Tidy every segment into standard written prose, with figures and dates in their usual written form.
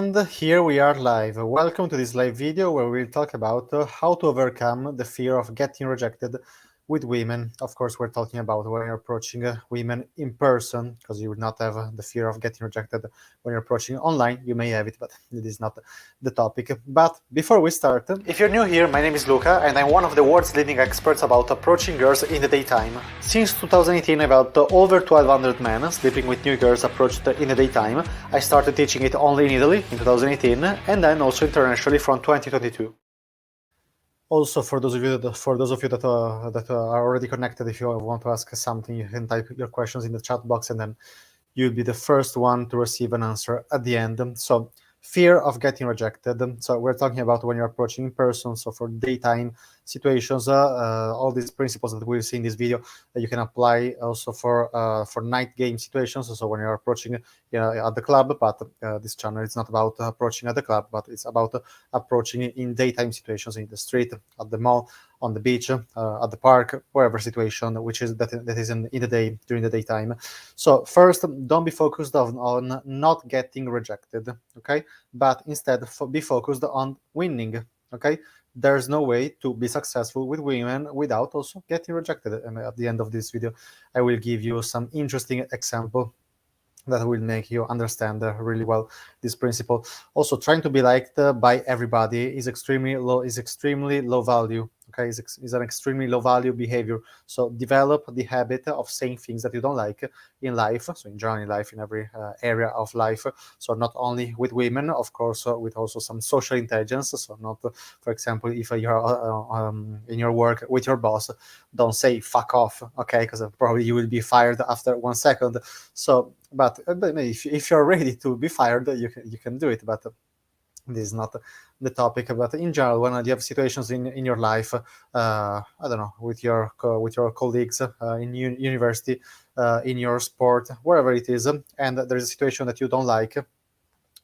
And here we are live. Welcome to this live video where we'll talk about how to overcome the fear of getting rejected with women. Of course, we're talking about when you're approaching women in person, because you would not have the fear of getting rejected when you're approaching online. You may have it, but it is not the topic. But before we start, if you're new here, my name is Luca, and I'm one of the world's leading experts about approaching girls in the daytime. Since 2018, I've helped over 1,200 men sleeping with new girls approached in the daytime. I started teaching it only in Italy in 2018, and then also internationally from 2022. Also, for those of you that are already connected, if you want to ask something, you can type your questions in the chat box, and then you'll be the first one to receive an answer at the end. So, fear of getting rejected. So we're talking about when you're approaching in person. So for daytime situations, all these principles that we'll see in this video that you can apply also for night game situations. So when you're approaching at the club, but this channel is not about approaching at the club, but it's about approaching in daytime situations, in the street, at the mall, on the beach, at the park, wherever situation, which is that is in the day, during the daytime. So first, don't be focused on not getting rejected, okay? But instead be focused on winning, okay? There's no way to be successful with women without also getting rejected. And at the end of this video, I will give you some interesting example that will make you understand really well this principle. Also, trying to be liked by everybody is extremely low value. Okay, is an extremely low value behavior. So develop the habit of saying things that you don't like in life. So in general, in life, in every area of life. So not only with women, of course, with also some social intelligence. So not, for example, if you're in your work with your boss, don't say "fuck off," okay, because probably you will be fired after 1 second. So, but if you're ready to be fired, you can do it. But this is not the topic. But in general, when you have situations in your life, I don't know, with your colleagues in university, in your sport, wherever it is, and there's a situation that you don't like,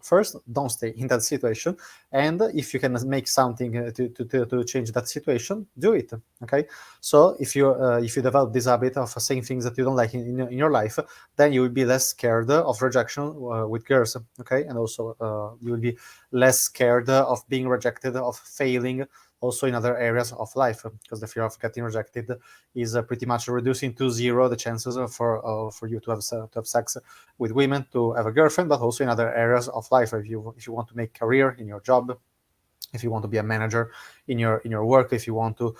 first, don't stay in that situation, and if you can make something to change that situation, do it. Okay, so if you develop this habit of saying things that you don't like in your life, then you will be less scared of rejection with girls. Okay, and also you will be less scared of being rejected, of failing also in other areas of life, because the fear of getting rejected is pretty much reducing to zero the chances for you to have sex with women, to have a girlfriend, but also in other areas of life. If you want to make career in your job, if you want to be a manager in your work, if you want to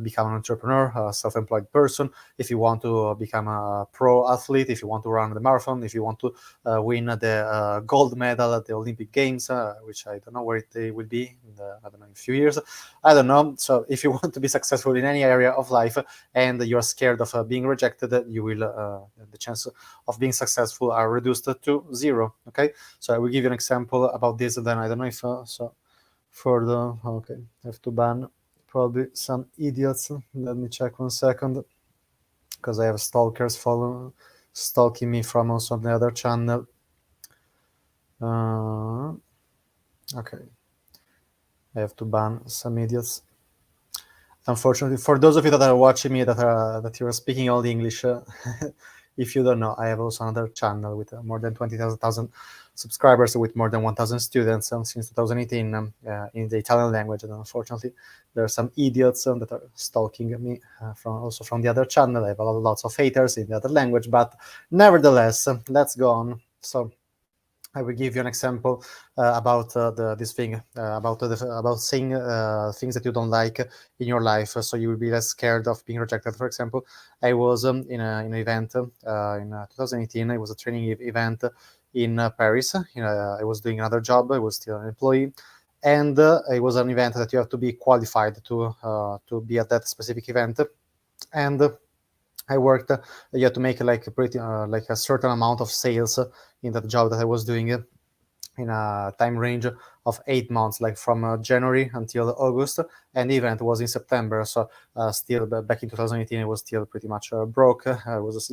become an entrepreneur, a self-employed person, if you want to become a pro athlete, if you want to run the marathon, if you want to win the gold medal at the Olympic Games, which I don't know where it will be in a few years, I don't know. So if you want to be successful in any area of life and you're scared of being rejected, you will the chances of being successful are reduced to zero. Okay, so I will give you an example about this, and then I don't know if for the okay, I have to ban probably some idiots. Let me check 1 second, because I have stalkers stalking me from also the other channel. Okay, I have to ban some idiots. Unfortunately, for those of you that are watching me that you are speaking only English, if you don't know, I have also another channel with more than 20,000 subscribers, with more than 1,000 students since 2018 in the Italian language. And unfortunately, there are some idiots that are stalking me from the other channel. I have lots of haters in the other language, but nevertheless, let's go on. So I will give you an example about this thing, about saying things that you don't like in your life, so you will be less scared of being rejected. For example, I was in an event in 2018. It was a training event in Paris. I was doing another job. I was still an employee, and it was an event that you have to be qualified to be at that specific event, and I worked. You had to make like a certain amount of sales in that job that I was doing in a time range of 8 months, like from January until August, and the event was in September. So still back in 2018, I was still pretty much broke. I was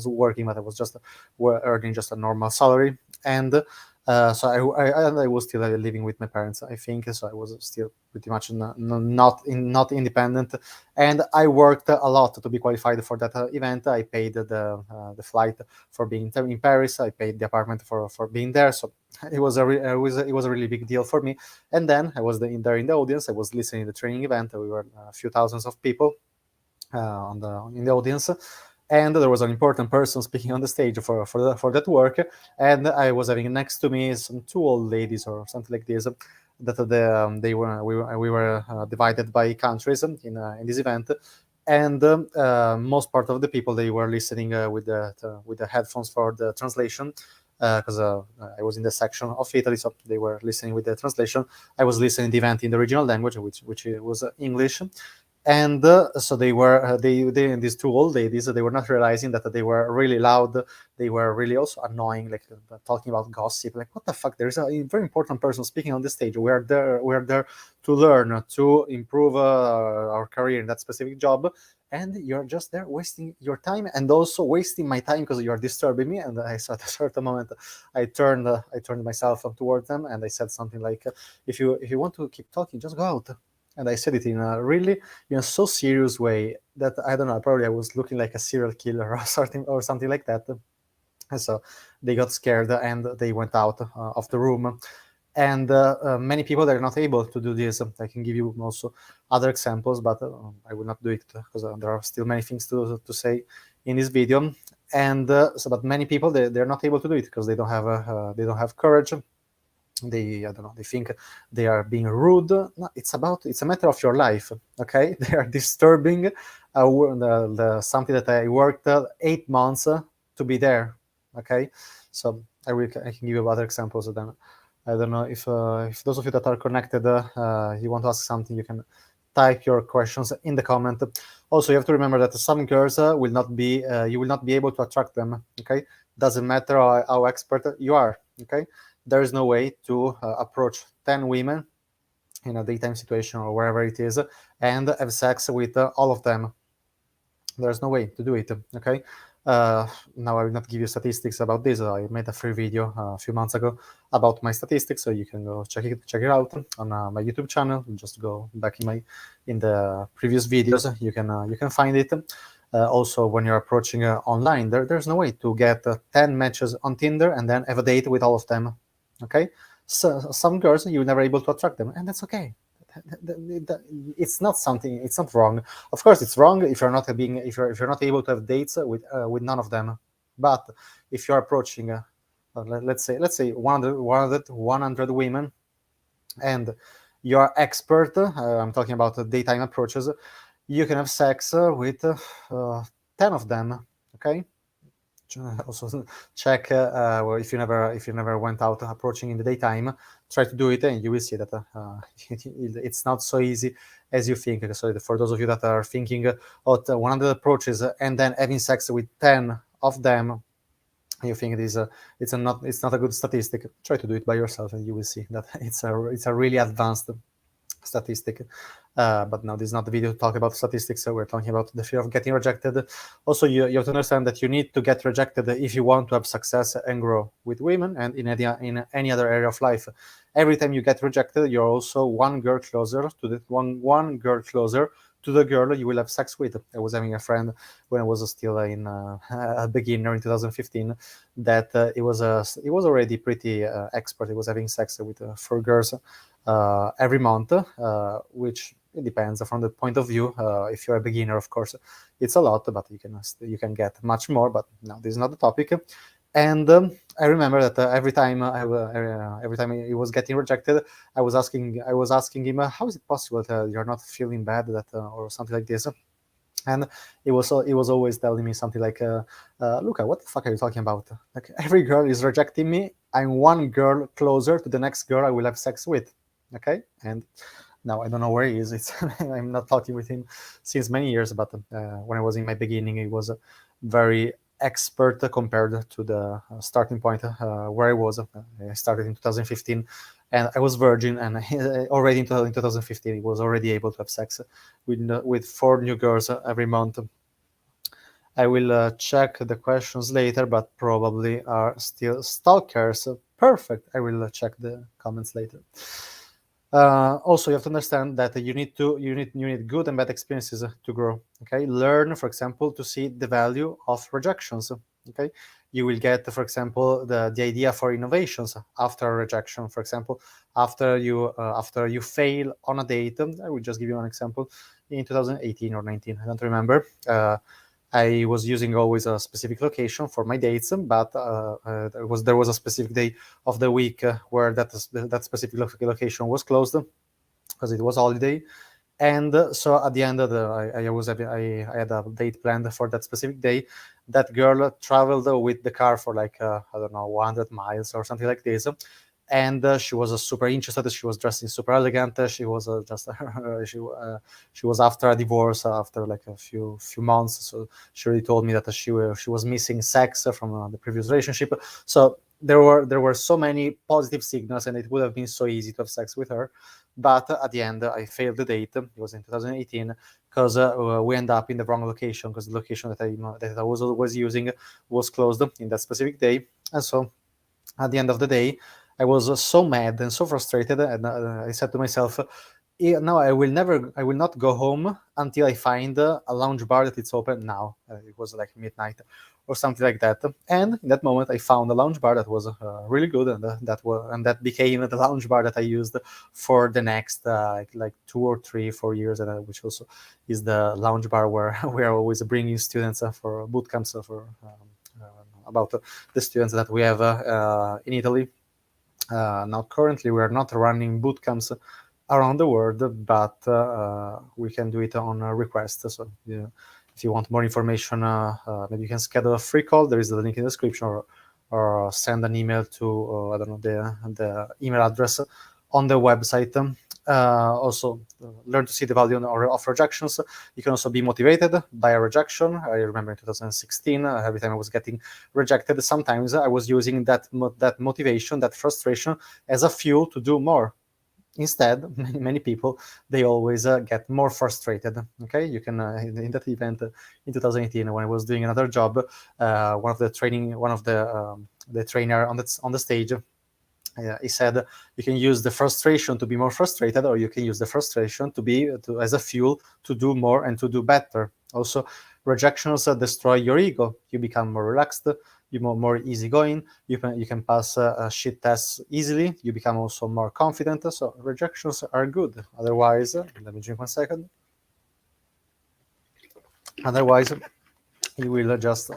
working, but I was just earning just a normal salary. And I was still living with my parents, I think. So I was still pretty much not independent, and I worked a lot to be qualified for that event. I paid the flight for being in Paris. I paid the apartment for being there. So it was it was a really big deal for me. And then I was there in the audience. I was listening to the training event. We were a few thousands of people in the audience, and there was an important person speaking on the stage for that work, and I was having next to me some two old ladies or something like this, that they were we were divided by countries in this event, and most part of the people, they were listening with the headphones for the translation, because I was in the section of Italy, so they were listening with the translation. I was listening to the event in the original language, which was English, and so they these two old ladies, they were not realizing that they were really loud. They were really also annoying, like talking about gossip, like what the fuck, there's a very important person speaking on the stage. We are there to learn, to improve our career in that specific job, and you're just there wasting your time and also wasting my time because you're disturbing me. And I saw at a certain moment, I turned myself towards them, and I said something like, if you want to keep talking, just go out. And I said it in a so serious way that, I don't know, probably I was looking like a serial killer or something like that. And so they got scared and they went out of the room. And many people, they're not able to do this. I can give you also other examples, but I will not do it because there are still many things to say in this video. And but many people, they're not able to do it because they don't have courage. I don't know, they think they are being rude. No, it's a matter of your life. Okay. They are disturbing something that I worked 8 months to be there. Okay. So I can give you other examples of them. I don't know if those of you that are connected, you want to ask something, you can type your questions in the comment. Also, you have to remember that some girls will not be you will not be able to attract them. Okay. Doesn't matter how expert you are. Okay. There is no way to approach 10 women in a daytime situation or wherever it is and have sex with all of them. There's no way to do it. Okay. Now I will not give you statistics about this. I made a free video a few months ago about my statistics, so you can go check it out on my YouTube channel. Just go back in the previous videos. You can find it. Also, when you're approaching online, there's no way to get 10 matches on Tinder and then have a date with all of them. Okay. So some girls, you're never able to attract them, and that's okay. It's not something, it's not wrong. Of course it's wrong if you're not able to have dates with none of them. But if you're approaching let's say 100 women, and you're expert, I'm talking about daytime approaches, you can have sex with 10 of them. Okay. Also check well, if you never went out approaching in the daytime, try to do it, and you will see that it's not so easy as you think. So for those of you that are thinking of 100 approaches and then having sex with 10 of them, you think it's not a good statistic, try to do it by yourself, and you will see that it's a really advanced statistic. But no, this is not the video to talk about statistics. So we're talking about the fear of getting rejected. Also, you have to understand that you need to get rejected if you want to have success and grow with women and in any other area of life. Every time you get rejected, you're also one girl closer to the girl you will have sex with. I was having a friend when I was still a beginner in 2015 that it was already pretty expert. He was having sex with 4 girls every month, which it depends from the point of view. If you're a beginner, of course, it's a lot, but you can get much more. But no, this is not the topic. And I remember that every time he was getting rejected, I was asking him, how is it possible that you're not feeling bad, that or something like this. And it was always telling me something like, Luca, what the fuck are you talking about? Like, every girl is rejecting me. I'm one girl closer to the next girl I will have sex with. Okay. And now I don't know where he is. I'm not talking with him since many years, but when I was in my beginning, he was very expert compared to the starting point where I was. I started in 2015 and I was virgin, and already in 2015 he was already able to have sex with 4 new girls every month. I will check the questions later, but probably are still stalkers. Perfect. I will check the comments later. Also, you have to understand that you need good and bad experiences to grow. Okay, learn, for example, to see the value of rejections. Okay, you will get, for example, the idea for innovations after a rejection. For example, after you fail on a date. I will just give you an example. In 2018 or 19, I don't remember. I was using always a specific location for my dates, but there was a specific day of the week where that specific location was closed because it was holiday. And so at the end of I had a date planned for that specific day. That girl traveled with the car for like I don't know, 100 miles or something like this, and she was super interested. She was dressing super elegant. She was just she was after a divorce after like a few months. So she really told me that she was missing sex from the previous relationship. So there were so many positive signals, and it would have been so easy to have sex with her. But at the end, I failed the date. It was in 2018 because we ended up in the wrong location because the location that I was always using was closed in that specific day. And so at the end of the day, I was so mad and so frustrated, and I said to myself, "No, I will not go home until I find a lounge bar that it's open now." It was like midnight or something like that. And in that moment, I found a lounge bar that was really good, and that became the lounge bar that I used for the next like 2 or 3 4 years, and which also is the lounge bar where we are always bringing students for boot camps for about the students that we have in Italy. Now, currently, we are not running boot camps around the world, but we can do it on a request. So, if you want more information, maybe you can schedule a free call. There is a link in the description, or send an email to I don't know, the email address on the website. Also, learn to see the value of rejections. You can also be motivated by a rejection. I remember in 2016, every time I was getting rejected, sometimes I was using that motivation, that frustration, as a fuel to do more. Instead, many people, they always get more frustrated. Okay, you can in that event in 2018, when I was doing another job, one of the trainer on the stage, he said, you can use the frustration to be more frustrated, or you can use the frustration as a fuel to do more and to do better. Also, rejections destroy your ego. You become more relaxed, you're more easygoing. You can pass shit tests easily. You become also more confident. So rejections are good. Otherwise, let me drink 1 second. Otherwise, you will just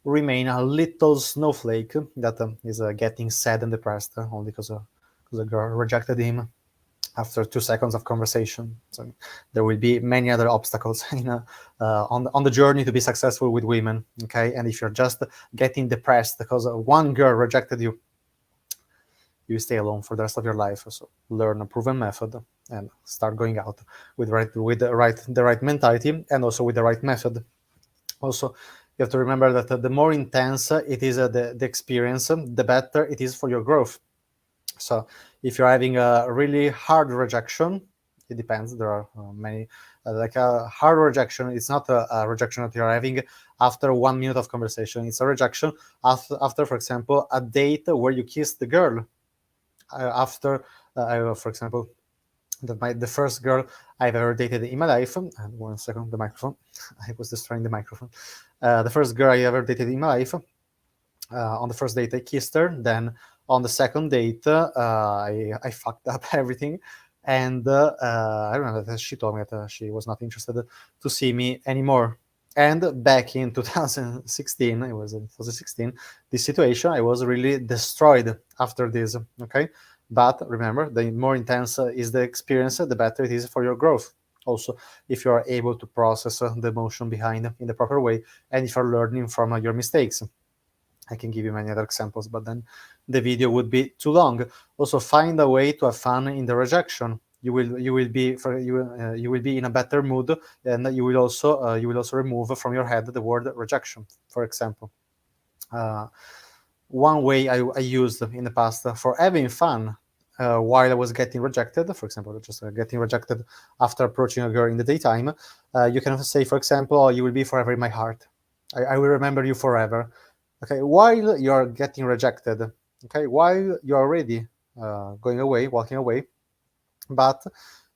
remain a little snowflake that is getting sad and depressed only because the girl rejected him after 2 seconds of conversation. So there will be many other obstacles on the journey to be successful with women. Okay, and if you're just getting depressed because one girl rejected you, you stay alone for the rest of your life. So learn a proven method and start going out with the right mentality, and also with the right method. Also, you have to remember that the more intense it is the experience, the better it is for your growth. So if you're having a really hard rejection, it depends. There are many, like a hard rejection. It's not a rejection that you're having after 1 minute of conversation. It's a rejection after, for example, a date where you kissed the girl. For example, the first girl I've ever dated in my life. And 1 second, the microphone. I was destroying the microphone. The first girl I ever dated in my life. On the first date, I kissed her. Then on the second date, I fucked up everything. And I remember that she told me that she was not interested to see me anymore. And back in 2016, it was in 2016, this situation, I was really destroyed after this. Okay. But remember, the more intense is the experience, the better it is for your growth. Also, if you are able to process the emotion behind in the proper way, and if you're learning from your mistakes. I can give you many other examples, but then the video would be too long. Also, find a way to have fun in the rejection. You will be in a better mood, and you will also remove from your head the word rejection. For example, one way I used in the past for having fun while I was getting rejected, for example, just getting rejected after approaching a girl in the daytime, you can say, for example, "Oh, you will be forever in my heart." I will remember you forever. Okay, while you're getting rejected, okay, while you're already going away, walking away, but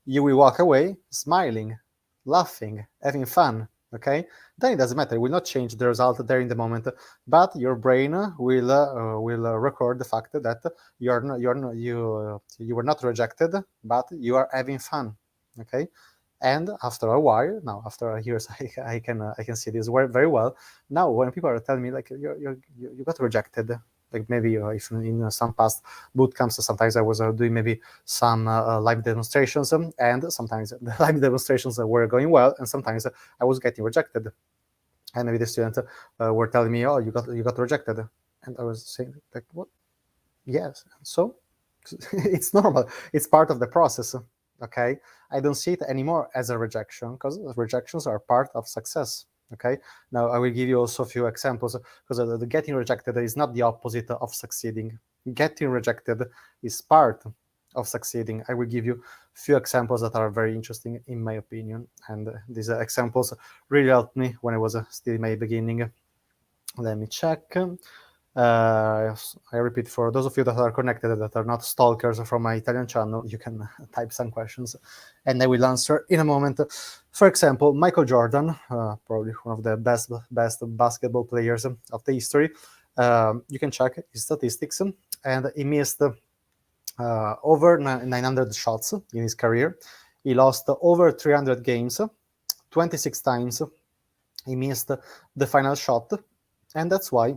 you will walk away smiling, laughing, having fun. Okay, then it doesn't matter. It will not change the result there in the moment, but your brain will record the fact that you were not rejected, but you are having fun. Okay, and after a while, now after years, I can see this very well. Now when people are telling me like you got rejected, like maybe if in some past boot camps, sometimes I was doing maybe some live demonstrations, and sometimes the live demonstrations were going well, and sometimes I was getting rejected, and maybe the students were telling me, "Oh, you got rejected," and I was saying like, "What? Yes." So it's normal. It's part of the process. Okay, I don't see it anymore as a rejection because rejections are part of success. Okay, now I will give you also a few examples because the getting rejected is not the opposite of succeeding. Getting rejected is part of succeeding. I will give you a few examples that are very interesting in my opinion, and these examples really helped me when I was still in my beginning. Let me check. I repeat, for those of you that are connected, that are not stalkers from my Italian channel, you can type some questions and I will answer in a moment. For example, Michael Jordan, probably one of the best basketball players of the history. You can check his statistics, and he missed over 900 shots in his career. He lost over 300 games, 26 times he missed the final shot, and that's why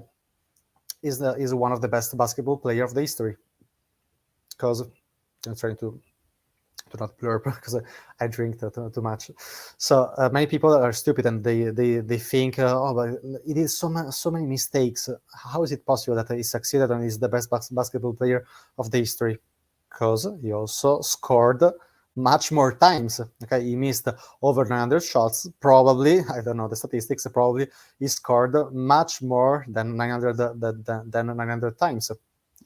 is one of the best basketball player of the history. Because I'm trying to not blurb because I drink too much. So many people are stupid and they think, oh, but it is so many mistakes. How is it possible that he succeeded and is the best basketball player of the history? Because he also scored much more times. Okay, he missed over 900 shots. Probably, I don't know the statistics. Probably he scored much more than 900 than 900 times.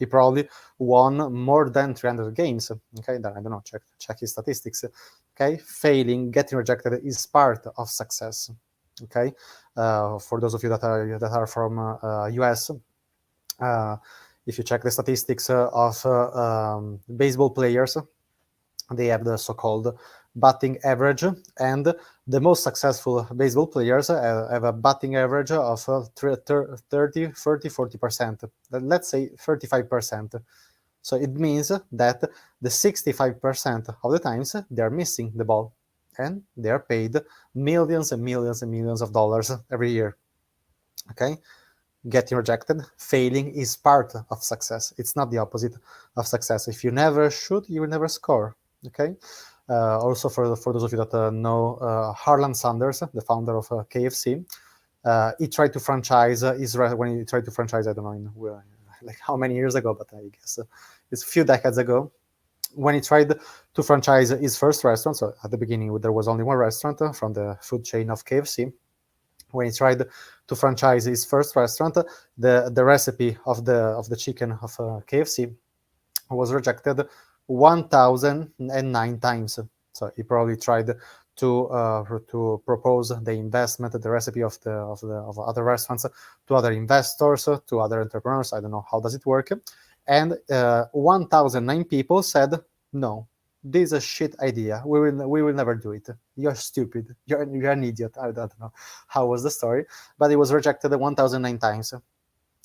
He probably won more than 300 games. Okay, then I don't know. Check his statistics. Okay, failing, getting rejected is part of success. Okay, for those of you that are from US. If you check the statistics of baseball players, they have the so-called batting average, and the most successful baseball players have a batting average of 30, 40%. Let's say 35%. So it means that the 65% of the times they're missing the ball, and they're paid millions and millions and millions of dollars every year. Okay, getting rejected, failing is part of success. It's not the opposite of success. If you never shoot, you will never score. Okay. Also, for those of you that know Harlan Sanders, the founder of KFC, he tried to franchise Israel. When he tried to franchise, I don't know like how many years ago, but I guess it's a few decades ago. When he tried to franchise his first restaurant, so at the beginning there was only one restaurant from the food chain of KFC. When he tried to franchise his first restaurant, the recipe of the chicken of KFC was rejected 1,009 times. So he probably tried to propose the investment, the recipe of other restaurants to other investors, to other entrepreneurs. I don't know how does it work, and 1,009 people said no. This is a shit idea. We will never do it. You're stupid. You're an idiot. I don't know how was the story, but it was rejected 1,009 times.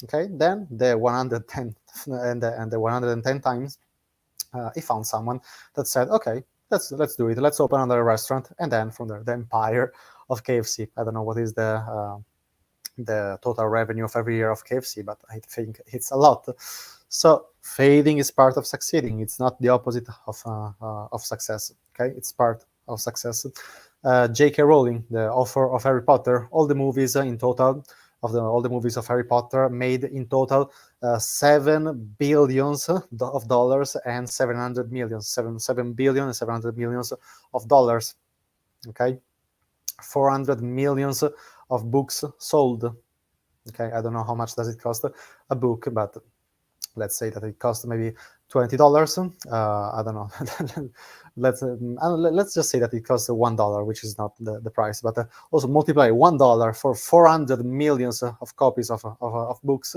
Okay, then the 110 and the 110 times, he found someone that said, okay, let's do it. Let's open another restaurant, and then from there, the empire of KFC. I don't know what is the total revenue of every year of KFC, but I think it's a lot. So failing is part of succeeding. It's not the opposite of success. Okay, it's part of success. J.K. Rowling, the author of Harry Potter, all the movies in total all the movies of Harry Potter made in total $7 billion of dollars and 700 millions, 7 billion and 700 millions of dollars. Okay, 400 millions of books sold. Okay, I don't know how much does it cost a book, but let's say that it costs maybe $20. I don't know. Let's just say that it costs $1, which is not the price, but also multiply $1 for 400 millions of copies of books.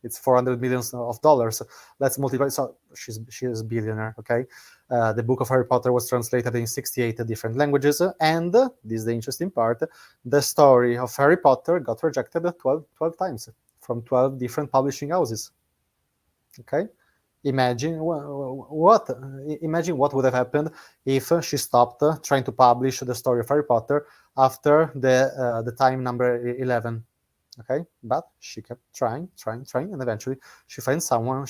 It's 400 millions of dollars. Let's multiply. So she is a billionaire. Okay, the book of Harry Potter was translated in 68 different languages, and this is the interesting part. The story of Harry Potter got rejected 12 times from 12 different publishing houses. Okay, imagine what would have happened if she stopped trying to publish the story of Harry Potter after the time number 11. Okay, but she kept trying, and eventually she found someone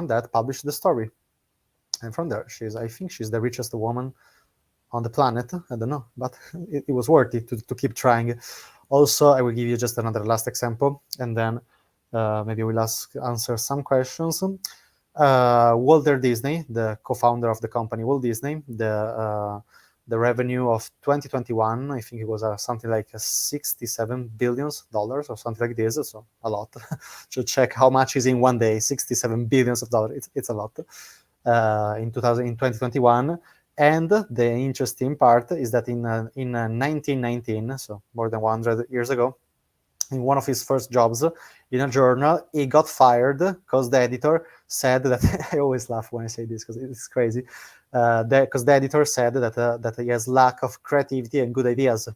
that published the story, and from there I think she's the richest woman on the planet. I don't know, but it was worth it to keep trying. Also, I will give you just another last example, and then maybe we'll answer some questions. Walter Disney, the co-founder of the company Walt Disney, the revenue of 2021, I think it was something like $67 billion or something like this, so a lot. To check how much is in one day, $67 billion. It's a lot. In 2021. And the interesting part is that in 1919, so more than 100 years ago, in one of his first jobs in a journal, he got fired because the editor said that I always laugh when I say this because it's crazy. Because the editor said that he has lack of creativity and good ideas.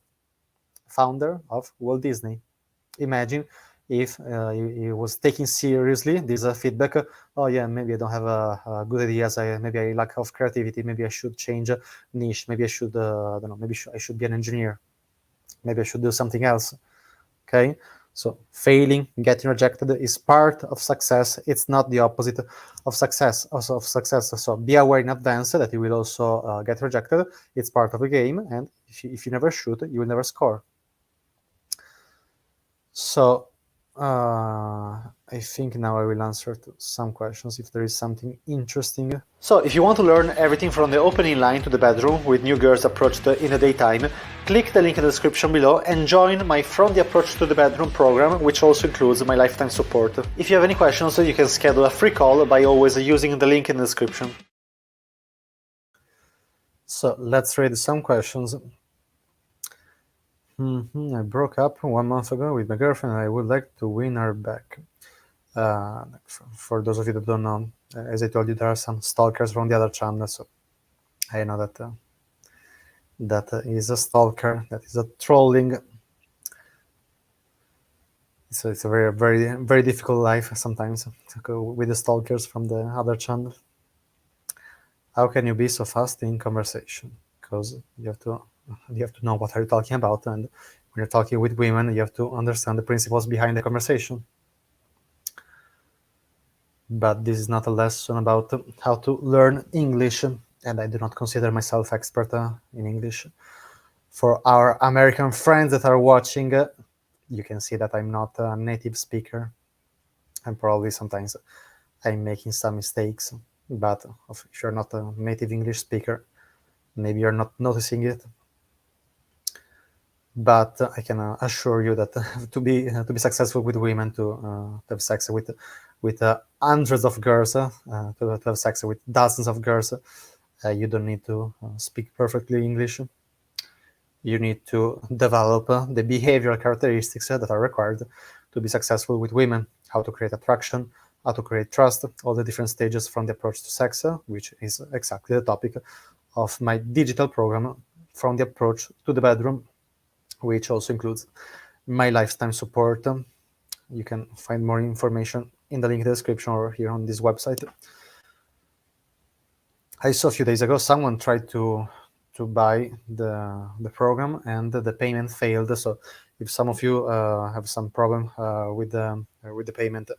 Founder of Walt Disney. Imagine if he was taking seriously this feedback. Oh yeah, maybe I don't have good ideas. Maybe I lack of creativity. Maybe I should change niche. Maybe I should I don't know. Maybe I should be an engineer. Maybe I should do something else. Okay, so failing, getting rejected is part of success. It's not the opposite of success. Also of success. So be aware in advance that you will also get rejected. It's part of the game, and if you never shoot, you will never score. So I think now I will answer to some questions if there is something interesting. So if you want to learn everything from the opening line to the bedroom with new girls approached in the daytime, click the link in the description below and join my From the Approach to the Bedroom program, which also includes my lifetime support. If you have any questions, you can schedule a free call by always using the link in the description. So let's read some questions. I broke up 1 month ago with my girlfriend and I would like to win her back. For those of you that don't know, as I told you, there are some stalkers from the other channel, so I know that is a stalker, that is a trolling. So it's a very, very, very difficult life sometimes to go with the stalkers from the other channel. How can you be so fast in conversation? Because you have to know what are you talking about, and when you're talking with women, you have to understand the principles behind the conversation. But this is not a lesson about how to learn English, and I do not consider myself expert in English. For our American friends that are watching, you can see that I'm not a native speaker, and probably sometimes I'm making some mistakes. But if you're not a native English speaker, maybe you're not noticing it. But I can assure you that to be successful with women, to have sex with hundreds of girls, to have sex with dozens of girls, you don't need to speak perfectly English. You need to develop the behavioral characteristics that are required to be successful with women. How to create attraction, how to create trust, all the different stages from the approach to sex, which is exactly the topic of my digital program, From the Approach to the Bedroom, which also includes my lifetime support. You can find more information in the link in the description or here on this website. I saw a few days ago someone tried to buy the program and the payment failed. So if some of you have some problem with the payment,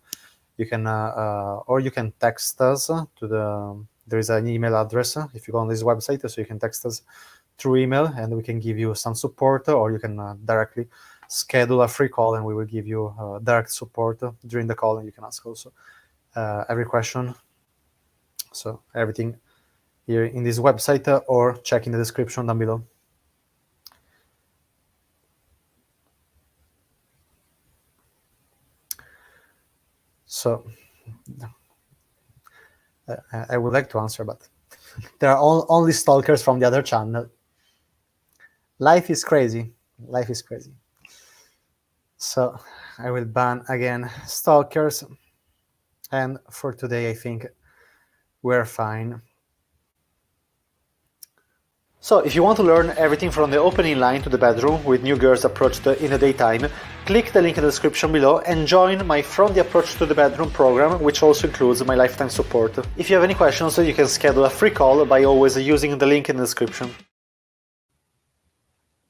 you can or you can text us there is an email address if you go on this website, so you can text us through email and we can give you some support, or you can directly schedule a free call and we will give you direct support during the call, and you can ask also every question. So everything here in this website or check in the description down below. So I would like to answer, but there are only stalkers from the other channel. Life is crazy. Life is crazy. So I will ban again stalkers. And for today, I think we're fine. So if you want to learn everything from the opening line to the bedroom with new girls approached in the daytime, click the link in the description below and join my From the Approach to the Bedroom program, which also includes my lifetime support. If you have any questions, you can schedule a free call by always using the link in the description.